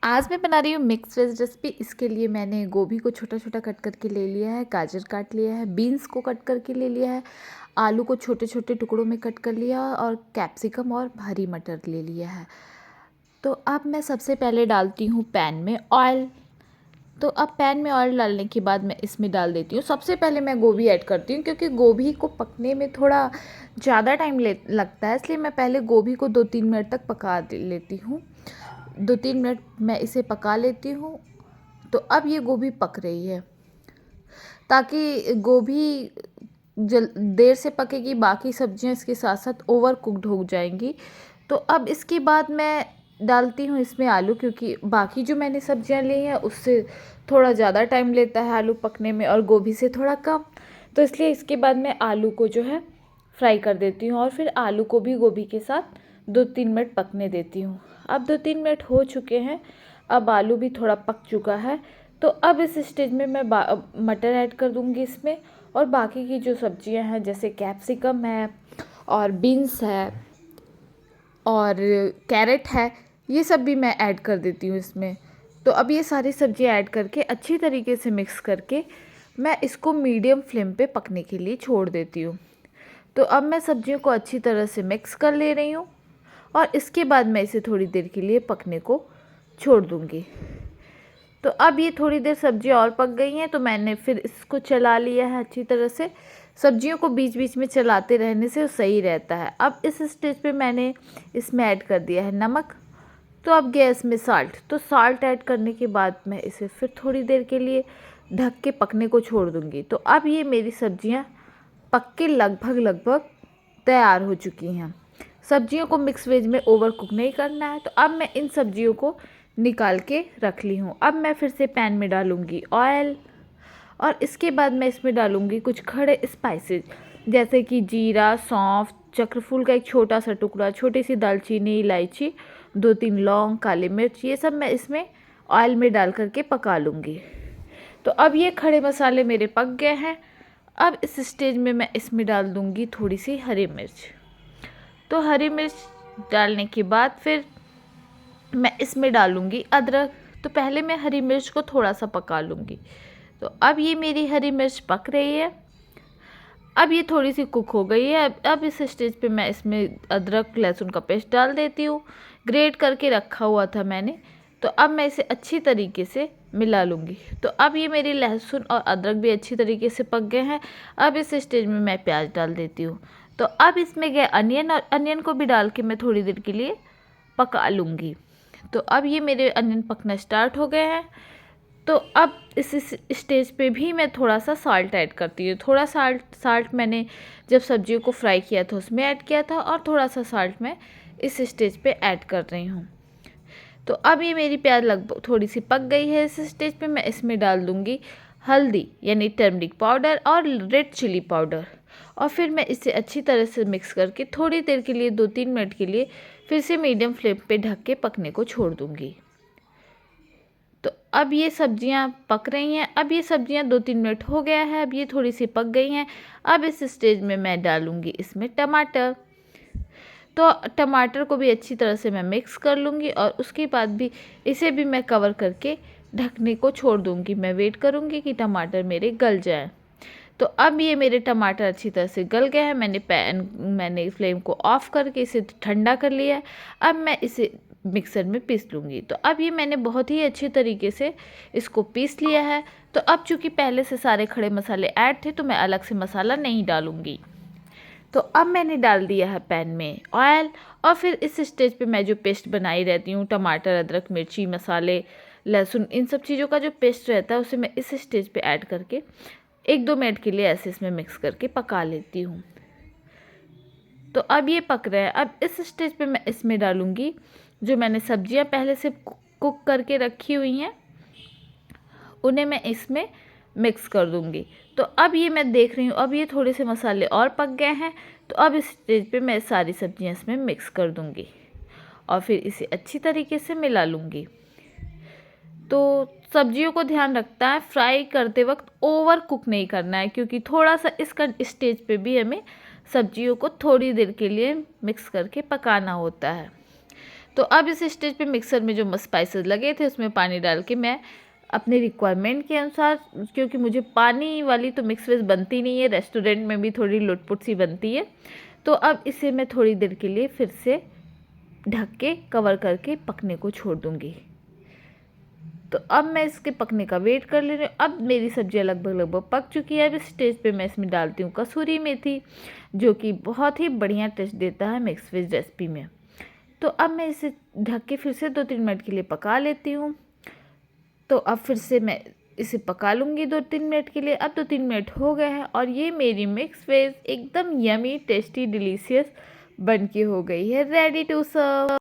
आज मैं बना रही हूँ मिक्स वेज रेसिपी। इसके लिए मैंने गोभी को छोटा छोटा कट करके ले लिया है, गाजर काट लिया है, बीन्स को कट करके ले लिया है, आलू को छोटे छोटे टुकड़ों में कट कर लिया और कैप्सिकम और हरी मटर ले लिया है। तो अब मैं सबसे पहले डालती हूँ पैन में ऑयल। तो अब पैन में ऑयल डालने के बाद मैं इसमें डाल देती हूँ, सबसे पहले मैं गोभी ऐड करती हूँ क्योंकि गोभी को पकने में थोड़ा ज़्यादा टाइम लगता है, इसलिए मैं पहले गोभी को 2-3 मिनट तक पका लेती हूँ। 2-3 मिनट मैं इसे पका लेती हूँ। तो अब ये गोभी पक रही है, ताकि गोभी देर से पकेगी, बाकी सब्जियां इसके साथ साथ ओवर कुक्ड हो जाएंगी। तो अब इसके बाद मैं डालती हूँ इसमें आलू, क्योंकि बाकी जो मैंने सब्जियां ली हैं उससे थोड़ा ज़्यादा टाइम लेता है आलू पकने में और गोभी से थोड़ा कम। तो इसलिए इसके बाद मैं आलू को जो है फ्राई कर देती हूँ और फिर आलू को भी गोभी के साथ 2-3 मिनट पकने देती हूँ। अब 2-3 मिनट हो चुके हैं, अब आलू भी थोड़ा पक चुका है। तो अब इस स्टेज में मैं मटर ऐड कर दूँगी इसमें, और बाकी की जो सब्जियां हैं जैसे कैप्सिकम है और बीन्स है और कैरेट है, ये सब भी मैं ऐड कर देती हूँ इसमें। तो अब ये सारी सब्जियां ऐड करके अच्छी तरीके से मिक्स करके मैं इसको मीडियम फ्लेम पे पकने के लिए छोड़ देती हूँ। तो अब मैं सब्जियों को अच्छी तरह से मिक्स कर ले रही हूँ और इसके बाद मैं इसे थोड़ी देर के लिए पकने को छोड़ दूँगी। तो अब ये थोड़ी देर सब्जियां और पक गई हैं, तो मैंने फिर इसको चला लिया है अच्छी तरह से। सब्जियों को बीच बीच में चलाते रहने से वो सही रहता है। अब इस स्टेज पे मैंने इसमें ऐड कर दिया है नमक। तो अब गैस में साल्ट, तो साल्ट ऐड करने के बाद मैं इसे फिर थोड़ी देर के लिए ढक के पकने को छोड़ दूँगी। तो अब ये मेरी सब्जियाँ पक के लगभग तैयार हो चुकी हैं। सब्जियों को मिक्स वेज में ओवर कुक नहीं करना है। तो अब मैं इन सब्जियों को निकाल के रख ली हूँ। अब मैं फिर से पैन में डालूँगी ऑयल और इसके बाद मैं इसमें डालूँगी कुछ खड़े स्पाइसेस जैसे कि जीरा, सौंफ, चक्रफूल का एक छोटा सा टुकड़ा, छोटी सी दालचीनी, इलायची, 2-3 लौंग, काली मिर्च, ये सब मैं इसमें ऑयल में डाल करके पका लूँगी। तो अब ये खड़े मसाले मेरे पक गए हैं। अब इस स्टेज में मैं इसमें डाल दूँगी थोड़ी सी हरी मिर्च। तो हरी मिर्च डालने के बाद फिर मैं इसमें डालूँगी अदरक। तो पहले मैं हरी मिर्च को थोड़ा सा पका लूँगी। तो अब ये मेरी हरी मिर्च पक रही है, अब ये थोड़ी सी कुक हो गई है। अब इस स्टेज पे मैं इसमें अदरक लहसुन का पेस्ट डाल देती हूँ, ग्रेट करके रखा हुआ था मैंने। तो अब मैं इसे अच्छी तरीके से मिला लूँगी। तो अब ये मेरी लहसुन और अदरक भी अच्छी तरीके से पक गए हैं। अब इस स्टेज में मैं प्याज डाल देती हूँ। तो अब इसमें गए अनियन, और अनियन को भी डाल के मैं थोड़ी देर के लिए पका लूँगी। तो अब ये मेरे अनियन पकना स्टार्ट हो गए हैं। तो अब इस स्टेज पे भी मैं थोड़ा सा साल्ट ऐड करती हूँ। थोड़ा साल्ट मैंने जब सब्जियों को फ्राई किया था उसमें ऐड किया था, और थोड़ा सा साल्ट मैं इस स्टेज पे ऐड कर रही हूँ। तो अब ये मेरी प्याज लगभग थोड़ी सी पक गई है। इस स्टेज पे मैं इसमें डाल दूँगी हल्दी यानी टर्मरिक पाउडर और रेड चिली पाउडर, और फिर मैं इसे अच्छी तरह से मिक्स करके थोड़ी देर के लिए 2-3 मिनट के लिए फिर से मीडियम फ्लेम पे ढक के पकने को छोड़ दूँगी। तो अब ये सब्जियां पक रही हैं। अब ये सब्जियां 2-3 मिनट हो गया है, अब ये थोड़ी सी पक गई हैं। अब इस स्टेज में मैं डालूँगी इसमें टमाटर। तो टमाटर को भी अच्छी तरह से मैं मिक्स कर लूँगी और उसके बाद भी इसे भी मैं कवर करके ढकने को छोड़ दूँगी। मैं वेट करूँगी कि टमाटर मेरे गल जाएँ। तो अब ये मेरे टमाटर अच्छी तरह से गल गए हैं। मैंने फ्लेम को ऑफ़ करके इसे ठंडा कर लिया है। अब मैं इसे मिक्सर में पीस लूँगी। तो अब ये मैंने बहुत ही अच्छे तरीके से इसको पीस लिया है। तो अब चूँकि पहले से सारे खड़े मसाले ऐड थे, तो मैं अलग से मसाला नहीं डालूँगी। तो अब मैंने डाल दिया है पैन में ऑयल, और फिर इस स्टेज पे मैं जो पेस्ट बनाई रहती हूँ, टमाटर, अदरक, मिर्ची, मसाले, लहसुन, इन सब चीज़ों का जो पेस्ट रहता है उसे मैं इस स्टेज पे ऐड करके 1-2 मिनट के लिए ऐसे इसमें मिक्स करके पका लेती हूँ। तो अब ये पक रहा है। अब इस स्टेज पे मैं इसमें डालूँगी जो मैंने सब्जियां पहले से कुक करके रखी हुई हैं, उन्हें मैं इसमें मिक्स कर दूँगी। तो अब ये मैं देख रही हूँ, अब ये थोड़े से मसाले और पक गए हैं। तो अब इस स्टेज पे मैं सारी सब्जियां इसमें मिक्स कर दूँगी और फिर इसे अच्छी तरीके से मिला लूँगी। तो सब्जियों को ध्यान रखता है फ्राई करते वक्त ओवर कुक नहीं करना है, क्योंकि थोड़ा सा इसका स्टेज पे भी हमें सब्जियों को थोड़ी देर के लिए मिक्स करके पकाना होता है। तो अब इस स्टेज पे मिक्सर में जो स्पाइसेस लगे थे उसमें पानी डाल के मैं अपने रिक्वायरमेंट के अनुसार, क्योंकि मुझे पानी वाली तो मिक्स वेज बनती नहीं है, रेस्टोरेंट में भी थोड़ी लुटपुट सी बनती है, तो अब इसे मैं थोड़ी देर के लिए फिर से ढक के कवर करके पकने को छोड़ दूँगी। तो अब मैं इसके पकने का वेट कर ले रही हूँ। अब मेरी सब्जियाँ लगभग पक चुकी है। अब इस स्टेज पे मैं इसमें डालती हूँ कसूरी मेथी, जो कि बहुत ही बढ़िया टेस्ट देता है मिक्स वेज रेसिपी में। तो अब मैं इसे ढक के फिर से 2-3 मिनट के लिए पका लेती हूँ। तो अब फिर से मैं इसे पका लूँगी 2-3 मिनट के लिए। अब 2-3 मिनट हो गए हैं और ये मेरी मिक्स वेज एकदम यमी टेस्टी डिलीशियस बन के हो गई है, रेडी टू सर्व।